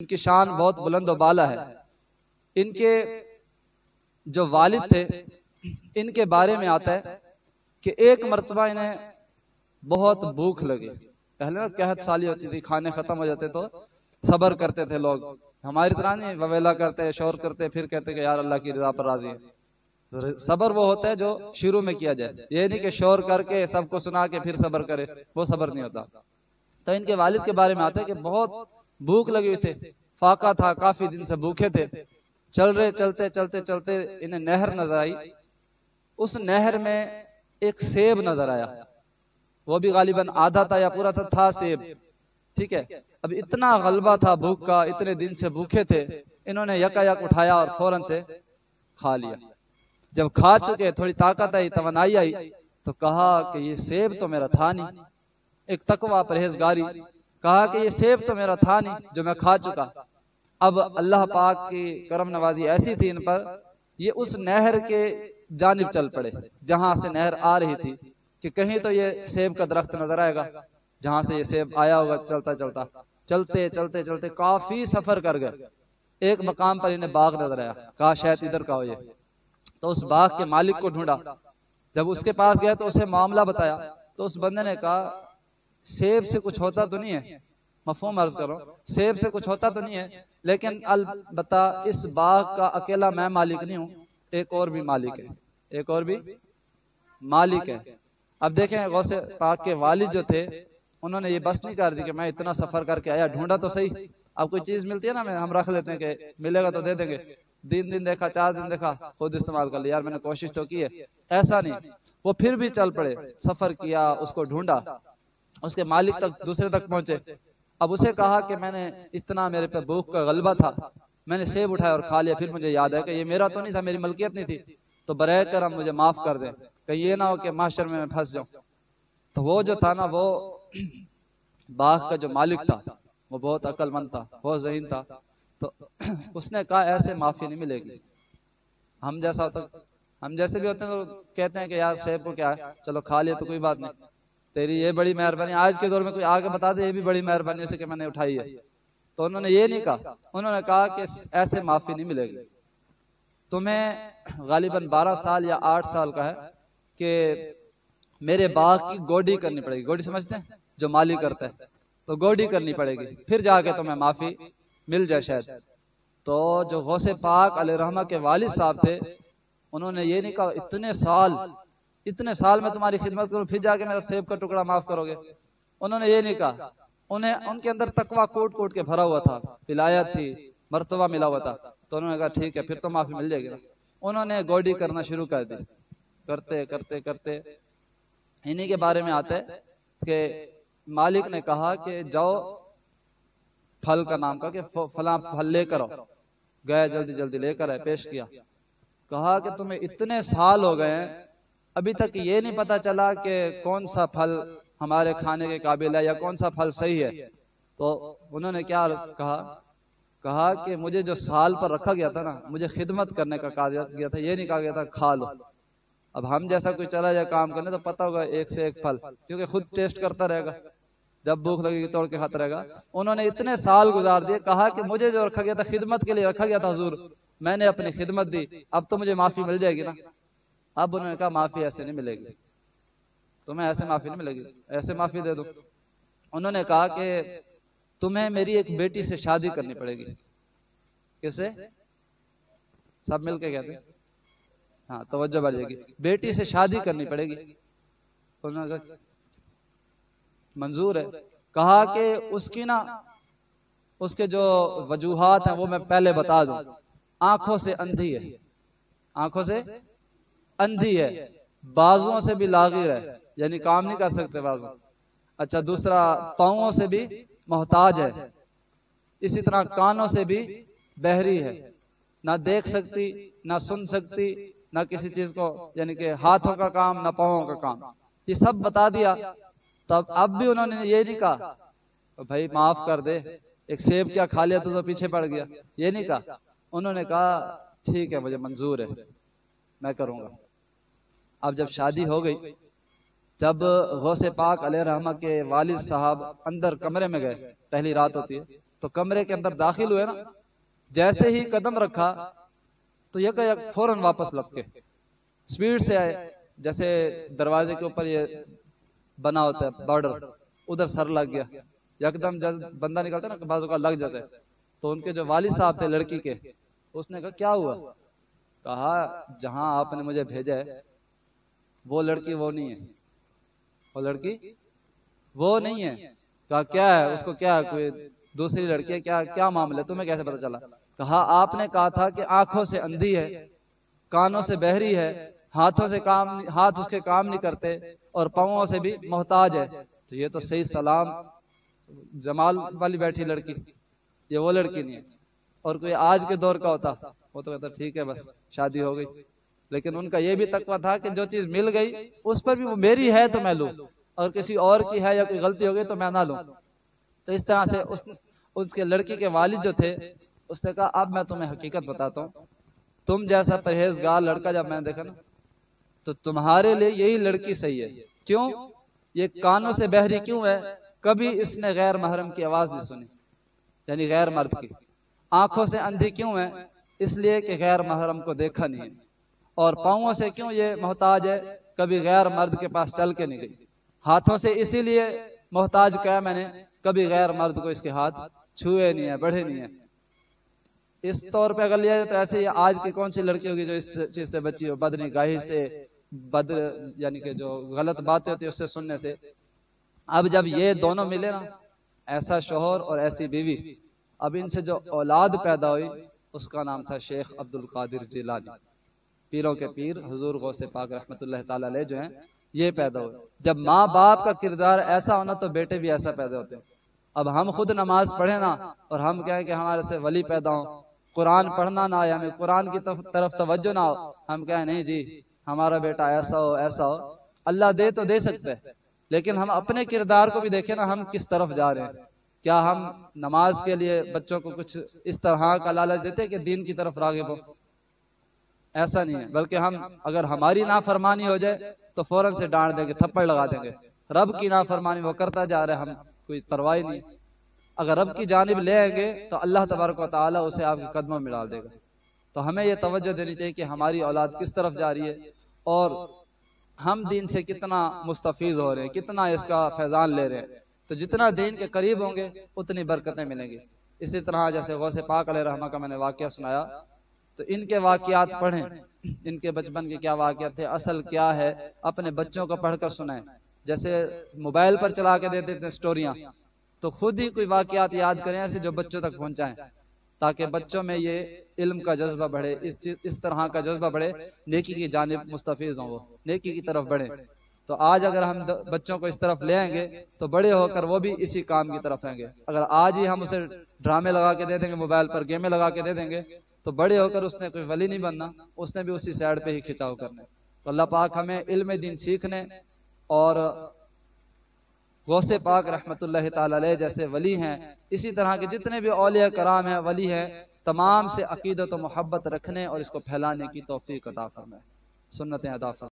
इनकी शान बहुत बुलंद और बाला है। इनके जो वालिद थे, इनके बारे में आता है कि एक मर्तबा इन्हें बहुत भूख लगी। पहले ना कहत साली होती थी, खाने खत्म हो जाते तो सबर करते थे लोग, हमारी तरह नहीं ववेला करते शोर करते फिर कहते कि यार अल्लाह की रजा पर राजी है। सबर वो होता है जो शुरू में किया जाए, ये नहीं कि शोर करके सबको सुना के फिर सबर करे, वो सबर नहीं होता। तो इनके वालिद के बारे में आता है कि बहुत भूख लगी हुई थे, फाका था, काफी दिन से भूखे थे। चल रहे चलते चलते चलते इन्हें नहर नजर आई। उस नहर में एक सेब नजर आया, वो भी गालिबन आधा था या पूरा था सेब, ठीक है। अब इतना गलबा था भूख का, इतने दिन से भूखे थे, इन्होंने यकायक उठाया और फौरन से खा लिया। जब खा चुके, थोड़ी ताकत आई, तवनाई आई, तो कहा कि ये सेब तो मेरा था नहीं। एक तकवा परहेजगारी, कहा कि ये सेब तो मेरा था नहीं जो मैं खा चुका। अब अल्लाह पाक की करम नवाजी ऐसी थी इन पर, ये उस नहर के जानिब चल पड़े जहां से नहर आ रही थी, कि कहीं तो ये सेब का दरख्त नजर आएगा जहां से ये सेब आया होगा। चलता चलता चलते चलते चलते काफी सफर कर गए। एक मकाम पर इन्हें बाग नजर आया, कहा शायद इधर का हो ये। तो उस बाग के मालिक को ढूंढा, जब उसके पास गया तो उसे मामला बताया। तो उस बंदे ने कहा सेब से कुछ होता तो नहीं है, मफहूम अर्ज करो, सेब से कुछ होता तो नहीं है, लेकिन अलबत्ता इस बाग का अकेला मैं मालिक नहीं हूं, एक और भी मालिक है, एक और भी मालिक है। अब देखें गौसे पाक के वालिद जो थे, उन्होंने ये बस नहीं कर दी कि मैं इतना सफर करके आया, ढूंढा तो सही। अब कोई चीज मिलती है ना, हम रख लेते हैं कि मिलेगा तो दे देंगे, 3 दिन देखा, 4 दिन देखा, खुद इस्तेमाल कर लिया, यार मैंने कोशिश तो की है, ऐसा नहीं। वो फिर भी चल पड़े, सफर किया, उसको ढूंढा, उसके मालिक तक, दूसरे तक पहुंचे। अब उसे कहा कि मैंने इतना, मेरे पे भूख का गलबा था, मैंने सेब उठाया और खा लिया, फिर मुझे याद है कि ये मेरा तो नहीं था, मेरी मलकियत नहीं थी, तो बरए करम मुझे माफ कर दे, कहीं ये ना हो कि माशर में मैं फंस जाऊं। तो वो जो था ना, वो बाग का जो मालिक था, वो बहुत अक्लमंद था, बहुत ज़हीन था। तो उसने कहा ऐसे माफी नहीं मिलेगी। हम जैसा होता, हम जैसे भी होते हैं तो कहते हैं कि यार सेब को क्या है, चलो खा लिया तो कोई बात नहीं, तेरी ये बड़ी मेहरबानी। आज के दौर में कोई आके बता दे ये भी बड़ी मेहरबानी से कि मैंने उठाई है, तो उन्होंने ये नहीं कहा। उन्होंने कहा कि ऐसे माफी नहीं मिलेगी। तुम्हें गालिबन 12 साल या 8 साल का है कि मेरे बाग की गोडी करनी पड़ेगी। गोडी समझते हैं, जो माली करता है, तो गोडी करनी पड़ेगी, फिर जाके तुम्हें माफी मिल जाए शायद। तो जो गौसे पाक अलैहिर्रहमा के वालिद साहब थे, उन्होंने ये नहीं कहा इतने साल में तुम्हारी खिदमत करूं फिर जाके मेरा सेब का टुकड़ा माफ करोगे। उन्होंने ये नहीं कहा। उन्हें, उनके अंदर तकवा कोट कोट के भरा हुआ था, विलायत थी, मर्तबा मिला हुआ था। तो उन्होंने कहा ठीक है, फिर तो माफी मिल जाएगी ना। उन्होंने गोडी करना शुरू कर दी। करते करते करते इन्हीं के बारे में आता है कि मालिक ने कहा कि जाओ, फल का नाम का कि फला फल लेकर आओ। गए, जल्दी जल्दी लेकर आए, पेश किया। कहा कि तुम्हें इतने साल हो गए अभी तक ये नहीं पता चला कि कौन सा फल हमारे खाने के काबिल है या कौन सा फल सही है। तो उन्होंने क्या कहा कि मुझे जो साल पर रखा गया था ना, मुझे खिदमत करने का कहा गया था, ये नहीं कहा गया था खा लो। अब हम जैसा कोई चला जाए काम करने तो पता होगा एक से एक फल, क्योंकि खुद टेस्ट करता रहेगा, जब भूख लगेगी तोड़ के खाता रहेगा। उन्होंने इतने साल गुजार दिए, कहा कि मुझे जो रखा गया था, खिदमत के लिए रखा गया था हुजूर, मैंने अपनी खिदमत दी, अब तो मुझे माफी मिल जाएगी ना। अब उन्होंने कहा माफी ऐसे नहीं मिलेगी, तुम्हें ऐसे माफी नहीं मिलेगी, ऐसे माफी दे दो। उन्होंने कहा कि तुम्हें मेरी एक बेटी से शादी करनी पड़ेगी। किससे? सब मिलके कहते हैं, हाँ तवज्जो बढ़ जाएगी, बेटी से शादी करनी पड़ेगी। उन्होंने कहा मंजूर है। कहा कि उसकी ना, उसके जो वजूहात हैं वो मैं पहले बता दूं। आंखों से अंधी है, आंखों से अंधी है, बाजुओं से भी लागिर है, यानी काम नहीं कर सकते बाजू। अच्छा, दूसरा पांवों से भी मोहताज है, इसी तरह कानों से भी बहरी है, ना देख सकती, ना सुन सकती, ना किसी चीज को, यानी कि हाथों का काम ना पांवों का काम, ये सब बता दिया। तब अब भी उन्होंने ये नहीं कहा तो भाई माफ कर दे, एक सेब क्या खा लिया तो पीछे पड़ गया, ये नहीं कहा। उन्होंने कहा ठीक है, मुझे मंजूर है, मैं करूंगा। अब जब शादी हो गई, जब गौसे पाक अलैहिर्रहमा के वालिद साहब अंदर कमरे में गए, पहली रात होती है, तो कमरे के अंदर दाखिल हुए ना, जैसे ही कदम रखा तो यह फौरन वापस लपके, स्पीड से आए, जैसे दरवाजे के ऊपर ये बना होता है बॉर्डर, उधर सर लग गया। एकदम जब बंदा निकलता है ना बाजू का लग जाता है। तो उनके जो वालिद साहब थे लड़की के, उसने कहा क्या हुआ? कहा जहां आपने मुझे भेजा है वो लड़की वो नहीं है, वो लड़की वो नहीं है। कहा क्या है? उसको क्या है, कोई दूसरी लड़की है क्या? क्या मामला है, तुम्हें कैसे पता चला? कहा आपने कहा था कि आंखों से अंधी है, कानों से बहरी है, हाथ उसके काम नहीं करते और पांवों से भी मोहताज है। तो ये तो सही सलाम जमाल वाली बैठी लड़की, ये वो लड़की नहीं है। और कोई आज के दौर का होता वो तो कहता ठीक है बस शादी हो गई। लेकिन उनका ये भी तकवा था कि जो चीज मिल गई उस पर भी वो मेरी है तो मैं लूं, और किसी और की है या कोई गलती हो गई तो मैं ना लूं। तो इस तरह से उसके लड़की के वालिद जो थे, उसने कहा अब मैं तुम्हें हकीकत बताता हूँ, तुम जैसा परहेजगार लड़का जब मैंने देखा ना, तो तुम्हारे लिए यही लड़की सही है। क्यों? ये कानों से बहरी क्यों है? कभी इसने गैर महरम की आवाज नहीं सुनी, यानी गैर मर्द की। आंखों से अंधी क्यों है? इसलिए कि गैर महरम को देखा नहीं है। और पांवों से क्यों ये मोहताज है? कभी गैर मर्द के पास चल के नहीं गई। हाथों से इसीलिए मोहताज कहा मैंने, कभी गैर मर्द को इसके हाथ छुए नहीं है, बढ़े नहीं है। इस तौर पे अगर लिया जाए तो ऐसे ही आज की कौन सी लड़की होगी जो इस चीज से बची हो, बदनिगाही से, बद यानी कि जो गलत बातें होती है उससे सुनने से। अब जब ये दोनों मिले ना, ऐसा शोहर और ऐसी बीवी, अब इनसे जो औलाद पैदा हुई उसका नाम था शेख अब्दुल कादिर जिलानी, पीरों के पीर हुजूर गौसे पाक रहमतुल्लाह ताला अलैह जो हैं, ये पैदा हुए। जब माँ बाप का किरदार ऐसा होना तो बेटे भी ऐसा पैदा होते हैं। अब हम खुद नमाज पढ़े ना और हम कहें कि हमारे से वली पैदा हो, कुरान पढ़ना ना आए, हमें कुरान की तरफ तवज्जो ना हो, हम कहें नहीं जी हमारा बेटा ऐसा हो ऐसा हो। अल्लाह दे तो दे सकते हैं, लेकिन हम अपने किरदार को भी देखें ना, हम किस तरफ जा रहे हैं। क्या हम नमाज के लिए बच्चों को कुछ इस तरह का लालच देते हैं कि दीन की तरफ राग़िब हो? ऐसा नहीं है, बल्कि हम अगर हमारी नाफरमानी हो जाए तो फौरन से डांट देंगे, थप्पड़ लगा देंगे। रब की नाफरमानी वो करता जा रहा है, हम कोई परवाह नहीं। अगर रब की जानिब ले आएंगे तो अल्लाह तबारक व तआला उसे आपके कदमों में डाल देगा। तो हमें यह तवज्जो देनी चाहिए कि हमारी औलाद किस तरफ जा रही है और हम दीन से कितना मुस्तफीज हो रहे हैं, कितना इसका फैजान ले रहे हैं। तो जितना दीन के करीब होंगे उतनी बरकतें मिलेंगी। इसी तरह जैसे गौसे पाक अलैहि रहमा का मैंने वाकया सुनाया, तो इनके वाकयात पढ़ें, इनके बचपन के क्या वाकयात थे, असल क्या है, अपने बच्चों को पढ़कर सुनाएं। जैसे मोबाइल पर चला के दे देते हैं स्टोरियां, तो खुद ही कोई वाकयात याद करें ऐसे जो बच्चों तक पहुंचाएं, ताकि बच्चों में ये इल्म का जज्बा बढ़े, इस तरह का जज्बा बढ़े, नेकी की जानिब मुस्तफीज हों, वो नेकी की तरफ बढ़े। तो आज अगर हम बच्चों को इस तरफ ले आएंगे तो बड़े होकर वो भी इसी काम की तरफ आएंगे। अगर आज ही हम उसे ड्रामे लगा के दे देंगे, मोबाइल पर गेमें लगा के दे देंगे, तो बड़े होकर उसने कोई वली नहीं बनना, उसने भी उसी साइड पे ही खिंचाव करना। तो अल्लाह पाक हमें इल्म दीन सीखने और गौसे पाक रहमतुल्लाह ताला अलैह जैसे वली हैं, इसी तरह के जितने भी औलिया कराम हैं, वली हैं, तमाम से अकीदत और मोहब्बत रखने और इसको फैलाने की तौफीक अता फरमाए, सुन्नतें अता फरमाए।